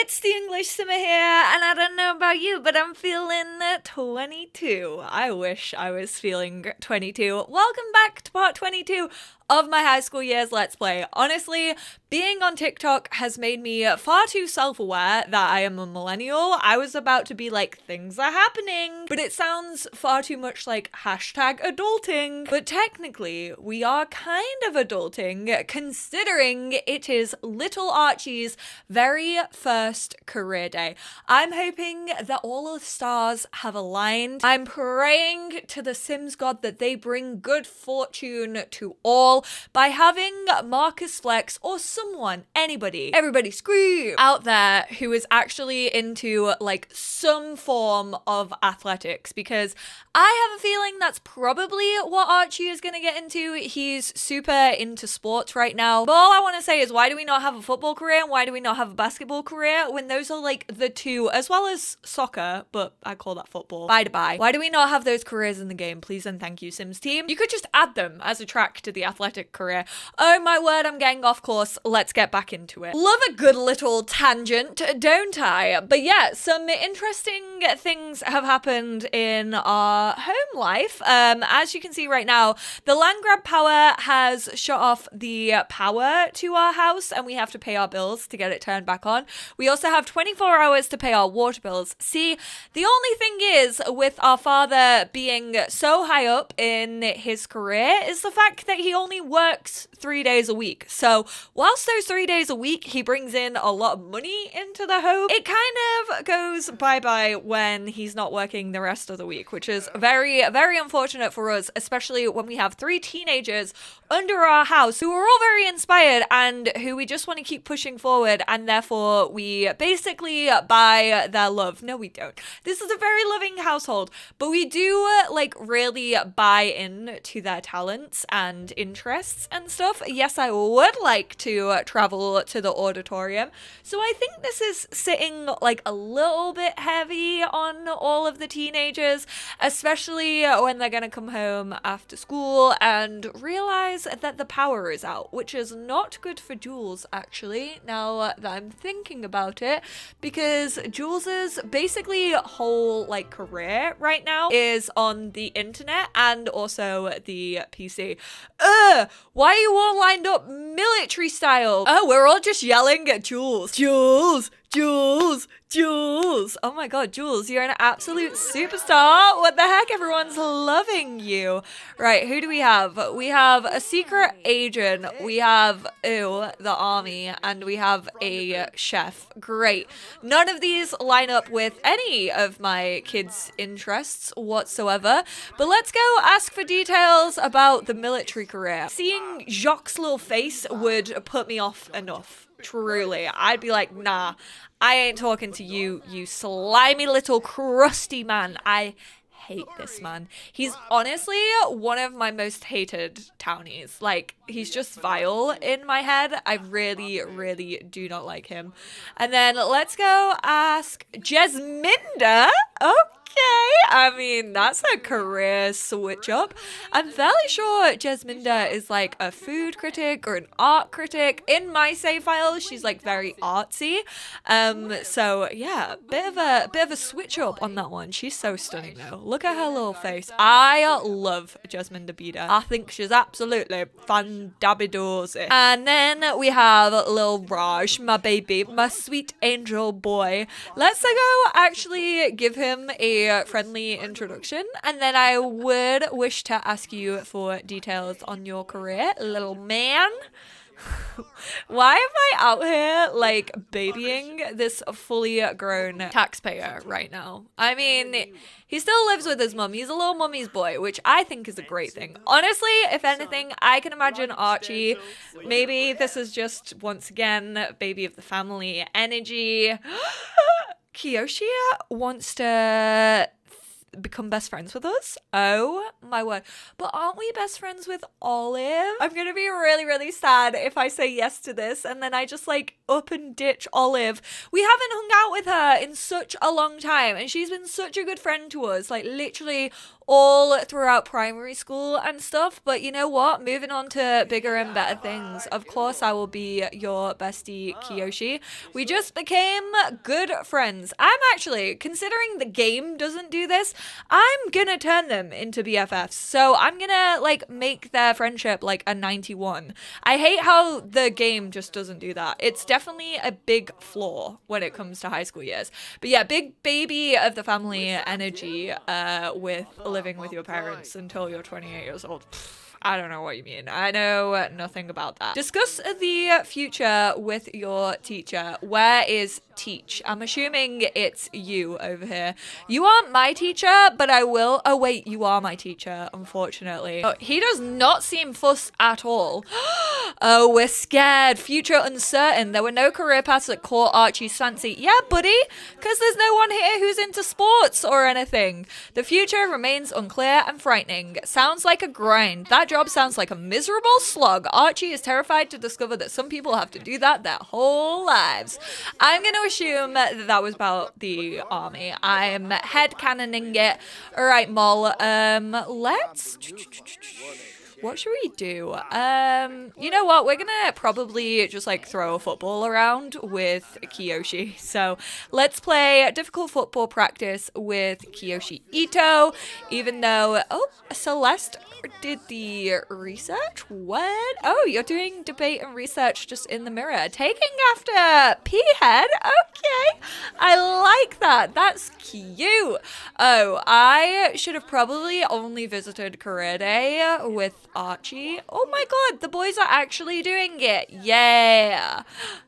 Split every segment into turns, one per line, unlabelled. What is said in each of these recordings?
it's the English Simmer here, and I don't know about you, but I'm feeling 22. I wish I was feeling 22. Welcome back to part 22 of my high school years Let's Play. Honestly, being on TikTok has made me far too self-aware that I am a millennial. I was about to be like, things are happening, but it sounds far too much like hashtag adulting. But technically, we are kind of adulting, considering it is little Archie's very first career day. I'm hoping that all of the stars have aligned. I'm praying to the Sims god that they bring good fortune to all by having Marcus Flex or someone, anybody, everybody scream, out there who is actually into like some form of athletics, because I have a feeling that's probably what Archie is going to get into. He's super into sports right now. But all I want to say is, why do we not have a football career and why do we not have a basketball career when those are like the two, as well as soccer, but I call that football. Bye. Why do we not have those careers in the game? Please and thank you, Sims team. You could just add them as a track to the athletic career. Oh my word, I'm getting off course. Let's get back into it. Love a good little tangent, don't I? But yeah, some interesting things have happened in our home life. As you can see right now, the land grab power has shut off the power to our house and we have to pay our bills to get it turned back on. We also have 24 hours to pay our water bills. See, the only thing is with our father being so high up in his career is the fact that he only works 3 days a week. So whilst those 3 days a week he brings in a lot of money into the home, it kind of goes bye-bye when he's not working the rest of the week, which is very, very unfortunate for us, especially when we have 3 teenagers under our house who are all very inspired and who we just want to keep pushing forward, and therefore we basically buy their love. No, we don't. This is a very loving household, but we do like really buy in to their talents and interests and stuff. Yes, I would like to travel to the auditorium, so I think this is sitting like a little bit heavy on all of the teenagers, especially when they're gonna come home after school and realize that the power is out, which is not good for Jules, actually, now that I'm thinking about it, because Jules's basically whole like career right now is on the internet and also the PC. Why are you all lined up military style? Oh, we're all just yelling at Jules. Jules! Oh my god, Jules, you're an absolute superstar. What the heck? Everyone's loving you. Right, who do we have? We have a secret agent. We have, the army. And we have a chef. Great. None of these line up with any of my kids' interests whatsoever. But let's go ask for details about the military career. Seeing Jacques' little face would put me off enough. Truly. I'd be like, nah, I ain't talking to you, you slimy little crusty man. I hate this man. He's honestly one of my most hated townies. Like, he's just vile in my head. I really, really do not like him. And then let's go ask Jasminda. Okay, I mean, that's a career switch up. I'm fairly sure Jasminda is like a food critic or an art critic. In my save file, she's like very artsy. So yeah, bit of a switch up on that one. She's so stunning though. Look at her little face. I love Jasminda Bida. I think she's absolutely fandabidorsy. And then we have little Raj, my baby, my sweet angel boy. Let's go actually give him a friendly introduction, and then I would wish to ask you for details on your career, little man. Why am I out here like babying this fully grown taxpayer right now? I mean, he still lives with his mum. He's a little mummy's boy, which I think is a great thing. Honestly, if anything, I can imagine Archie. Maybe this is just, once again, baby of the family energy. Kiyoshi wants to become best friends with us. Oh my word. But aren't we best friends with Olive? I'm gonna be really, really sad if I say yes to this and then I just like up and ditch Olive. We haven't hung out with her in such a long time and she's been such a good friend to us. Like literally all throughout primary school and stuff. But you know what? Moving on to bigger and better things. Of course, I will be your bestie, Kiyoshi. We just became good friends. I'm actually, considering the game doesn't do this, I'm gonna turn them into BFFs. So I'm gonna like make their friendship like a 91. I hate how the game just doesn't do that. It's definitely a big flaw when it comes to high school years. But yeah, big baby of the family energy with living with your parents until you're 28 years old. I don't know what you mean. I know nothing about that. Discuss the future with your teacher. Where is Teach? I'm assuming it's you over here. You aren't my teacher, but I will. Oh, wait, you are my teacher, unfortunately. Oh, he does not seem fussed at all. Oh, we're scared. Future uncertain. There were no career paths that caught Archie's fancy. Yeah, buddy, because there's no one here who's into sports or anything. The future remains unclear and frightening. Sounds like a grind. That job sounds like a miserable slog. Archie is terrified to discover that some people have to do that their whole lives. I'm going to assume that was about the army. I'm headcanoning it. All right, Moll. Let's... What should we do? You know what? We're gonna probably just like throw a football around with Kiyoshi. So let's play difficult football practice with Kiyoshi Ito, even though, oh, Celeste did the research. What? Oh, you're doing debate and research just in the mirror. Taking after P-Head. Okay. I like that. That's cute. Oh, I should have probably only visited career day with Archie. Oh my god, the boys are actually doing it. Yeah.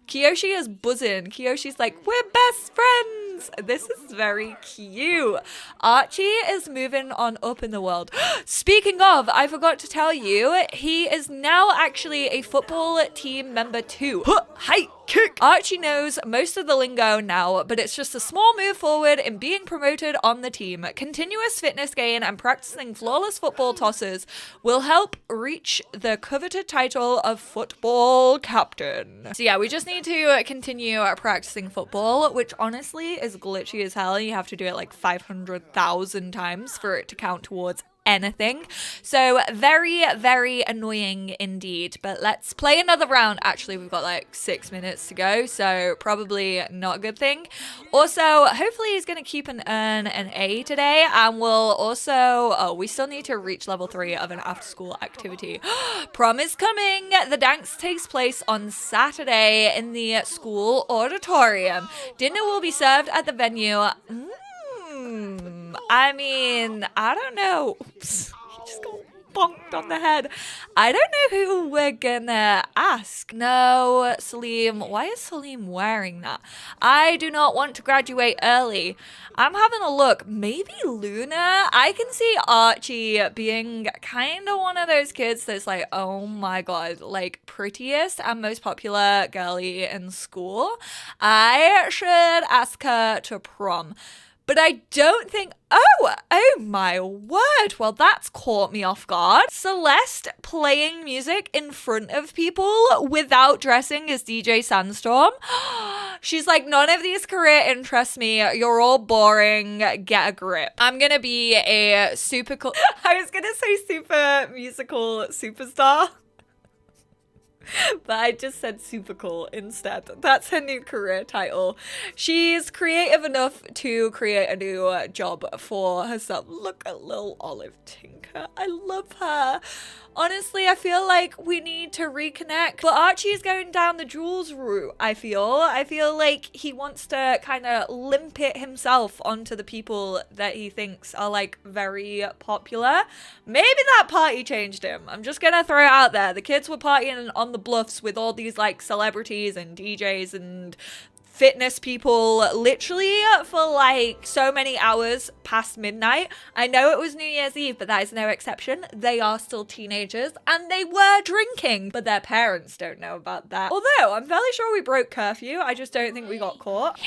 Kiyoshi is buzzing. Kiyoshi's like, we're best friends. This is very cute. Archie is moving on up in the world. Speaking of, I forgot to tell you, he is now actually a football team member too. Hi, kick. Archie knows most of the lingo now, but it's just a small move forward in being promoted on the team. Continuous fitness gain and practicing flawless football tosses will help reach the coveted title of football captain. So yeah, we just need to continue practicing football, which honestly is glitchy as hell. You have to do it like 500,000 times for it to count towards anything. So very, very annoying indeed. But let's play another round. Actually, we've got like 6 minutes to go, so probably not a good thing. Also, hopefully he's going to keep and earn an A today, and we'll also, oh, we still need to reach level 3 of an after school activity. Prom is coming. The dance takes place on Saturday in the school auditorium. Dinner will be served at the venue. I mean, I don't know. Oops, he just got bonked on the head. I don't know who we're gonna ask. No, Salim. Why is Salim wearing that? I do not want to graduate early. I'm having a look. Maybe Luna? I can see Archie being kind of one of those kids that's like, oh my god, like prettiest and most popular girly in school. I should ask her to prom. But I don't think, oh my word. Well, that's caught me off guard. Celeste playing music in front of people without dressing as DJ Sandstorm. She's like, none of these career interest me. You're all boring. Get a grip. I'm going to be a super cool, I was going to say super musical superstar. But I just said super cool instead. That's her new career title. She's creative enough to create a new job for herself. Look at little Olive Tinker. I love her. Honestly, I feel like we need to reconnect. But Archie's going down the Jules route, I feel. I feel like he wants to kind of limp it himself onto the people that he thinks are like very popular. Maybe that party changed him. I'm just gonna throw it out there. The kids were partying on the bluffs with all these like celebrities and DJs and fitness people literally for like so many hours past midnight. I know it was New Year's Eve, but that is no exception. They are still teenagers and they were drinking, but their parents don't know about that. Although I'm fairly sure we broke curfew. I just don't think we got caught.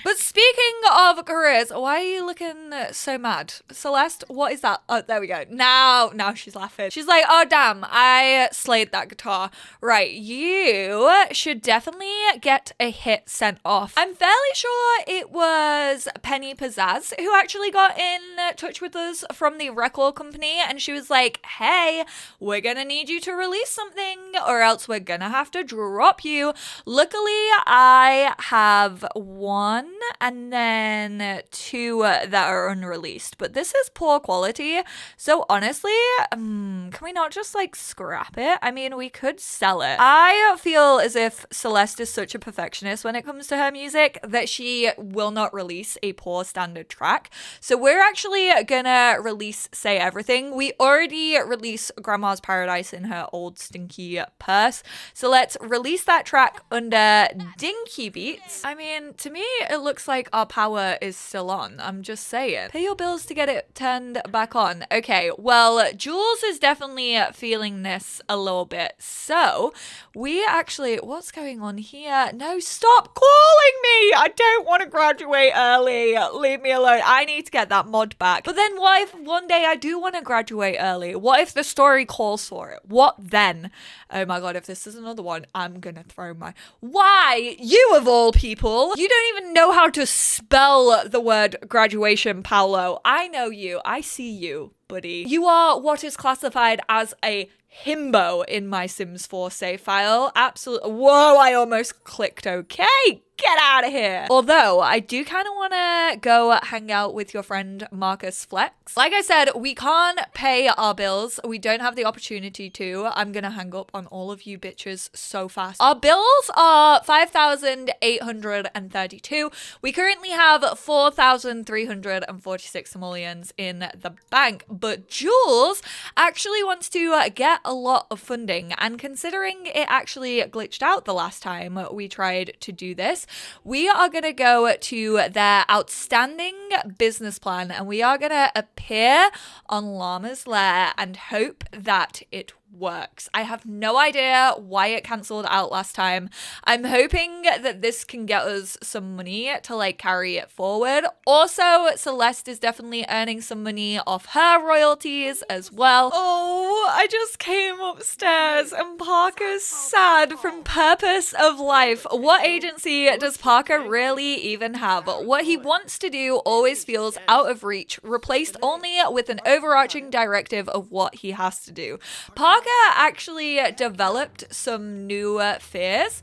But speaking of careers, why are you looking so mad? Celeste, what is that? Oh, there we go. Now she's laughing. She's like, oh damn, I slayed that guitar. Right, you should definitely get a hit hit sent off. I'm fairly sure it was Penny Pizzazz who actually got in touch with us from the record company, and she was like, hey, we're gonna need you to release something or else we're gonna have to drop you. Luckily, I have one and then two that are unreleased, but this is poor quality. So honestly, can we not just like scrap it? I mean, we could sell it. I feel as if Celeste is such a perfectionist when it comes to her music that she will not release a poor standard track. So we're actually gonna release Say Everything. We already released Grandma's Paradise in her old stinky purse. So let's release that track under Dinky Beats. I mean, to me, it looks like our power is still on. I'm just saying. Pay your bills to get it turned back on. Okay, well, Jules is definitely feeling this a little bit. So we actually, what's going on here? No, stop calling me. I don't want to graduate early. Leave me alone. I need to get that mod back. But then what if one day I do want to graduate early? What if the story calls for it? What then? Oh my God, if this is another one, I'm gonna throw my... Why? You of all people. You don't even know how to spell the word graduation, Paolo. I know you. I see you, buddy. You are what is classified as a himbo in my Sims 4 save file. Absolutely. Whoa, I almost clicked okay. Get out of here. Although I do kind of want to go hang out with your friend Marcus Flex. Like I said, we can't pay our bills. We don't have the opportunity to. I'm going to hang up on all of you bitches so fast. Our bills are 5,832. We currently have 4,346 simoleons in the bank, but Jules actually wants to get a lot of funding. And considering it actually glitched out the last time we tried to do this, we are going to go to their outstanding business plan and we are going to appear on Llama's Lair and hope that it works. I have no idea why it cancelled out last time. I'm hoping that this can get us some money to like carry it forward. Also, Celeste is definitely earning some money off her royalties as well. Oh, I just came upstairs and Parker's sad from Purpose of Life. What agency does Parker really even have? What he wants to do always feels out of reach, replaced only with an overarching directive of what he has to do. Parker actually developed some new fears.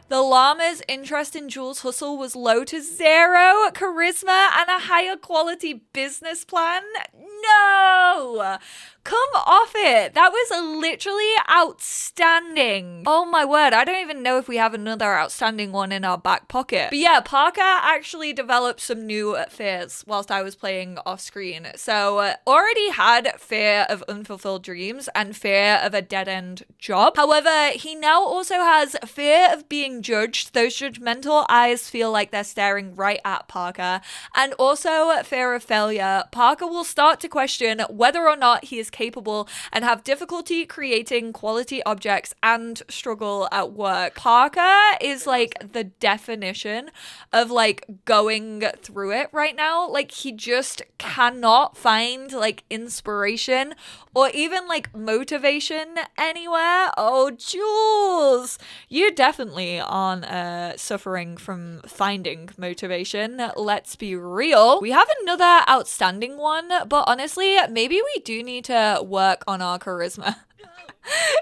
The llama's interest in Jules' hustle was low to zero, charisma, and a higher quality business plan. No! Come off it. That was literally outstanding. Oh my word. I don't even know if we have another outstanding one in our back pocket. But yeah, Parker actually developed some new fears whilst I was playing off screen. So already had fear of unfulfilled dreams and fear of a dead-end job. However, he now also has fear of being judged. Those judgmental eyes feel like they're staring right at Parker. And also fear of failure. Parker will start to question whether or not he is capable and have difficulty creating quality objects and struggle at work. Parker is like the definition of like going through it right now. Like he just cannot find like inspiration or even like motivation anywhere. Oh, Jules, you definitely aren't suffering from finding motivation. Let's be real. We have another outstanding one, but honestly, maybe we do need to work on our charisma.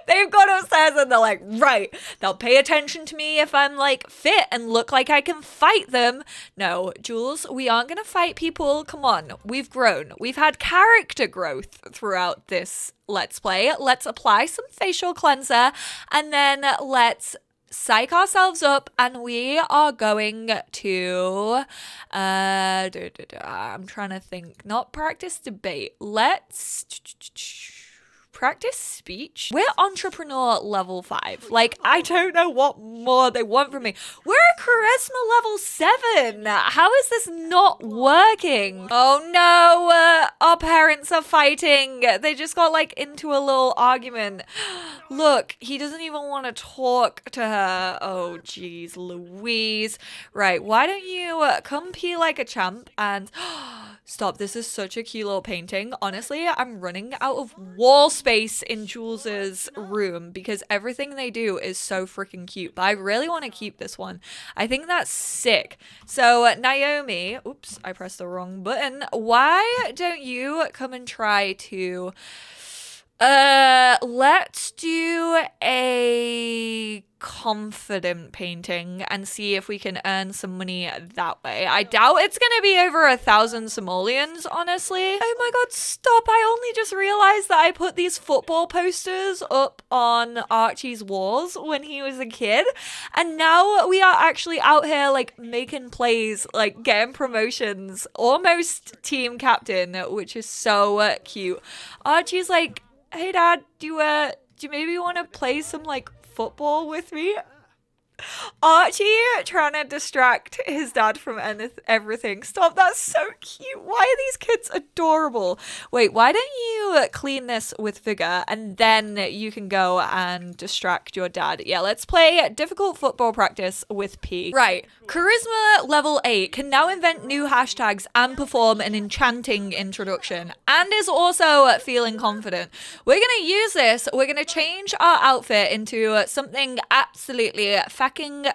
They've gone upstairs and they're like, right, they'll pay attention to me if I'm like fit and look like I can fight them. No, Jules, we aren't going to fight people. Come on, we've grown. We've had character growth throughout this Let's Play. Let's apply some facial cleanser and then let's psych ourselves up and we are going to I'm trying to think, not practice debate, let's practice speech. We're entrepreneur level 5. Like, I don't know what more they want from me. We're a charisma level 7. How is this not working? Oh no, our parents are fighting. They just got like into a little argument. Look, he doesn't even want to talk to her. Oh geez, Louise. Right, why don't you come pee like a champ and Stop, this is such a cute little painting. Honestly, I'm running out of wall space in Jules's room because everything they do is so freaking cute. But I really want to keep this one. I think that's sick. So Naomi, oops, I pressed the wrong button. Why don't you come and try to... let's do a confident painting and see if we can earn some money that way. I doubt it's gonna be over 1,000 simoleons, honestly. Oh my god, stop. I only just realized that I put these football posters up on Archie's walls when he was a kid, and now we are actually out here like making plays, like getting promotions, almost team captain, which is so cute. Archie's like, hey dad, do you maybe want to play some like football with me? Archie trying to distract his dad from everything. Stop, that's so cute. Why are these kids adorable? Wait, why don't you clean this with vigor and then you can go and distract your dad? Yeah, let's play difficult football practice with P. Right, charisma level 8 can now invent new hashtags and perform an enchanting introduction and is also feeling confident. We're gonna use this. We're gonna change our outfit into something absolutely fucking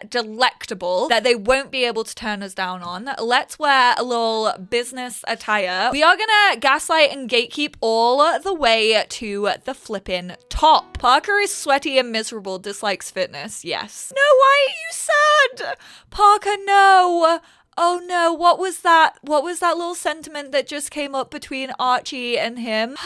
delectable that they won't be able to turn us down on. Let's wear a little business attire. We are gonna gaslight and gatekeep all the way to the flipping top. Parker is sweaty and miserable, dislikes fitness. Yes. No, why are you sad? Parker, no. Oh no, what was that? What was that little sentiment that just came up between Archie and him?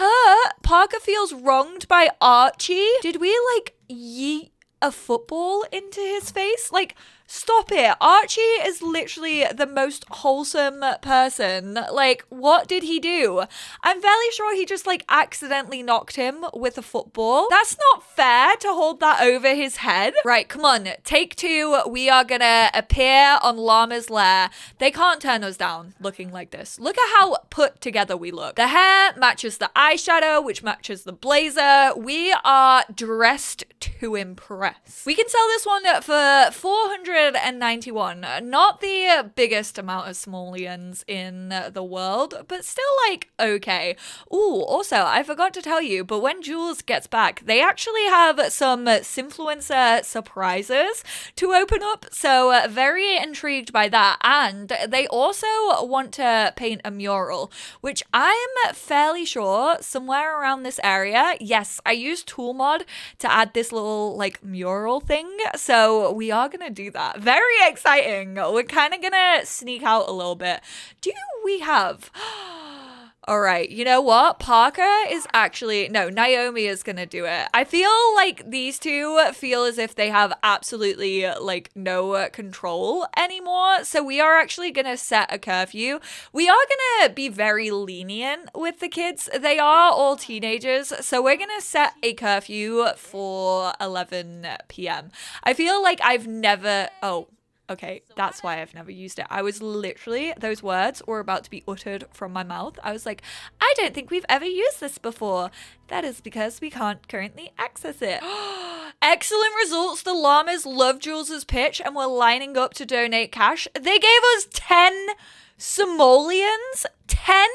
Parker feels wronged by Archie? Did we like yeet a football into his face? Like, stop it. Archie is literally the most wholesome person. Like, what did he do? I'm fairly sure he just like accidentally knocked him with a football. That's not fair to hold that over his head. Right, come on, take 2. We are gonna appear on Llama's lair. They can't turn us down looking like this. Look at how put together we look. The hair matches the eyeshadow, which matches the blazer. We are dressed to impress. We can sell this one for 491. Not the biggest amount of simoleons in the world, but still like okay. Ooh, also I forgot to tell you, but when Jules gets back, they actually have some Simfluencer surprises to open up, so very intrigued by that. And they also want to paint a mural, which I'm fairly sure somewhere around this area. Yes, I used Tool Mod to add this little like mural thing, so we are gonna do that. Very exciting. We're kind of gonna sneak out a little bit. Do we have... All right, you know what? Parker is actually... No, Naomi is gonna do it. I feel like these two feel as if they have absolutely like no control anymore. So we are actually gonna set a curfew. We are gonna be very lenient with the kids. They are all teenagers. So we're gonna set a curfew for 11 p.m. I feel like I've never... Oh, okay, that's why I've never used it. I was literally, those words were about to be uttered from my mouth. I was like, I don't think we've ever used this before. That is because we can't currently access it. Excellent results. The llamas love Jules's pitch and were lining up to donate cash. They gave us 10 simoleons. 10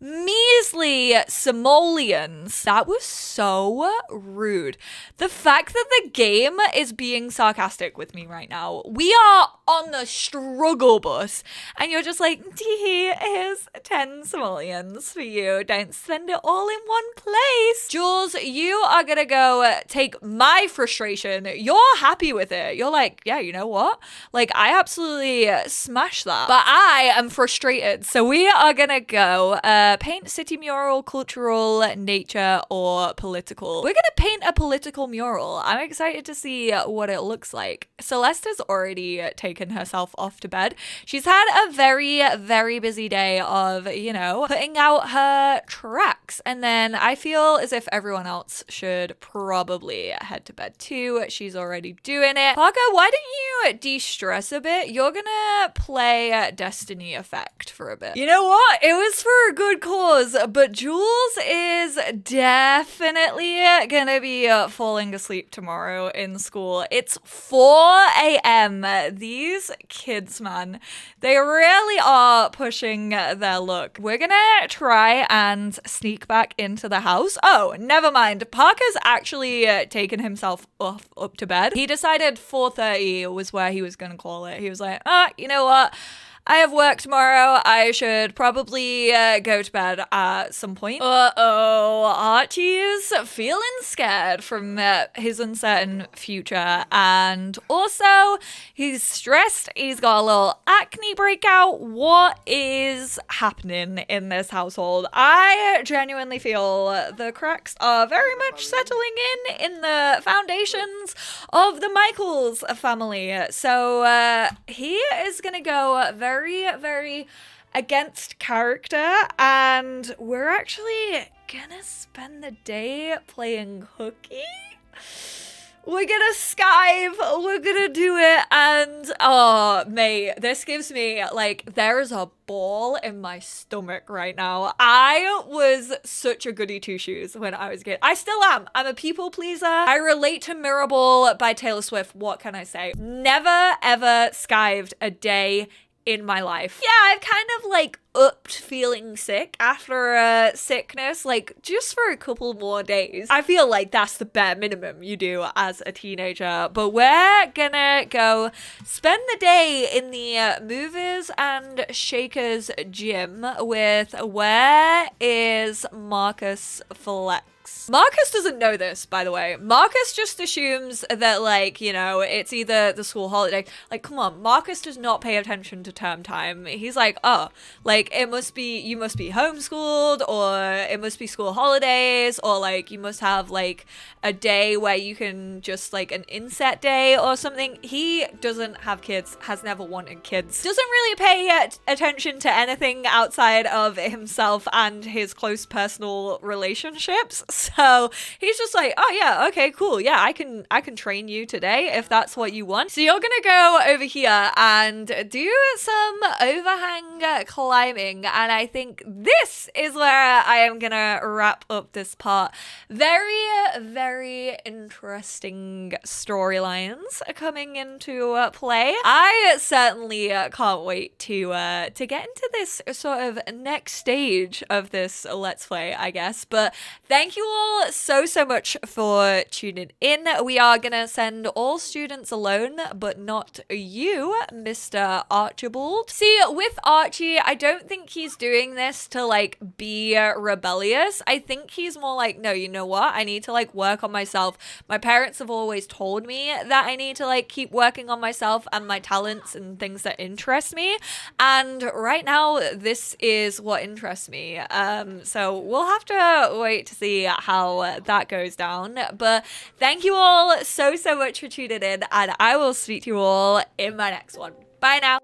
measly simoleons. That was so rude. The fact that the game is being sarcastic with me right now. We are on the struggle bus and you're just like, here's 10 simoleons for you. Don't spend it all in one place. Jules, you are gonna go take my frustration. You're happy with it. You're like, yeah, you know what? Like, I absolutely smashed that. But I am frustrated. So we are gonna go paint city mural, cultural, nature, or political. We're gonna paint a political mural. I'm excited to see what it looks like. Celeste has already taken herself off to bed. She's had a very, very busy day of, you know, putting out her tracks. And then I feel as if everyone else should probably head to bed too. She's already doing it. Parker, why don't you de-stress a bit? You're gonna play Destiny effect for a bit. You know what? It was for a good cause, but Jules is definitely gonna be falling asleep tomorrow in school. It's 4 a.m. These kids, man, they really are pushing their luck. We're gonna try and sneak back into the house. Oh, never mind. Parker's actually taken himself up to bed. He decided 4:30 was where he was gonna call it. He was like, you know what? I have work tomorrow. I should probably go to bed at some point. Uh-oh, Archie's feeling scared from his uncertain future. And also, he's stressed. He's got a little acne breakout. What is happening in this household? I genuinely feel the cracks are very much settling in the foundations of the Michaels family. So he is going to go very, very against character, and we're actually gonna spend the day playing hooky. We're gonna skive, we're gonna do it, and oh mate, this gives me like, there's a ball in my stomach right now. I was such a goody two shoes when I was a kid. I still am. I'm a people pleaser. I relate to Mural by Taylor Swift. What can I say? Never ever skived a day in my life. Yeah, I've kind of like upped feeling sick after a sickness, like just for a couple more days. I feel like that's the bare minimum you do as a teenager, but we're gonna go spend the day in the movers and shakers gym with Where is Marcus Flex? Marcus doesn't know this, by the way. Marcus just assumes that, like, you know, it's either the school holiday. Like, come on, Marcus does not pay attention to term time. He's like, oh, like, it must be, you must be homeschooled, or it must be school holidays, or, like, you must have, like, a day where you can just, like, an inset day or something. He doesn't have kids, has never wanted kids, doesn't really pay attention to anything outside of himself and his close personal relationships. So he's just like, oh yeah, okay, cool. Yeah, I can train you today if that's what you want. So you're gonna go over here and do some overhang climbing. And I think this is where I am gonna wrap up this part. Very, very interesting storylines coming into play. I certainly can't wait to get into this sort of next stage of this Let's Play, I guess. But thank you all so much for tuning in. We are gonna send all students alone, but not you, Mr. Archibald. See, with Archie, I don't think he's doing this to like be rebellious. I think he's more like, no, you know what? I need to like work on myself. My parents have always told me that I need to like keep working on myself and my talents and things that interest me. And right now, this is what interests me. So we'll have to wait to see how that goes down. But thank you all so much for tuning in, and I will speak to you all in my next one. Bye now.